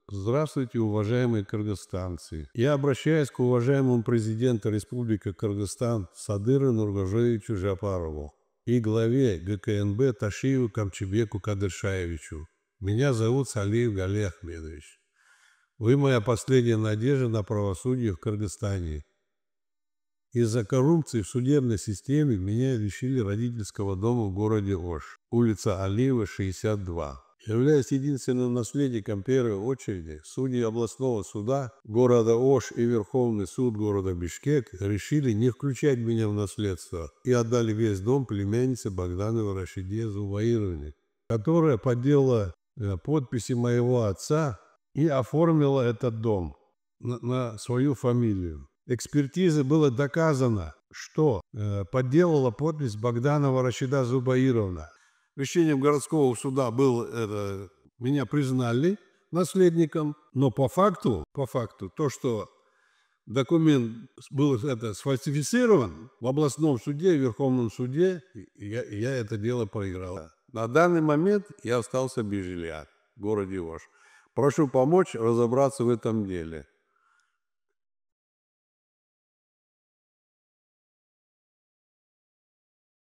Здравствуйте, уважаемые кыргызстанцы. Я обращаюсь к уважаемому президенту Республики Кыргызстан Садыру Нургожевичу Жапарову и главе ГКНБ Ташиеву Камчебеку Кадыршаевичу. Меня зовут Салиев Галий Ахмедович. Вы моя последняя надежда на правосудие в Кыргызстане. Из-за коррупции в судебной системе меня лишили родительского дома в городе Ош, улица Алиева, 62. Являясь единственным наследником первой очереди, судьи областного суда города Ош и Верховный суд города Бишкек решили не включать меня в наследство и отдали весь дом племяннице Богдановой Рашиде Зубаировне, которая подделала подписи моего отца и оформила этот дом на свою фамилию. Экспертизой было доказано, что подделала подпись Богданова Рашида Зубаировна. Решением городского суда меня признали наследником, но по факту то, что документ был сфальсифицирован в областном суде, в Верховном суде, я это дело проиграл. На данный момент я остался без жилья в городе Ош. Прошу помочь разобраться в этом деле.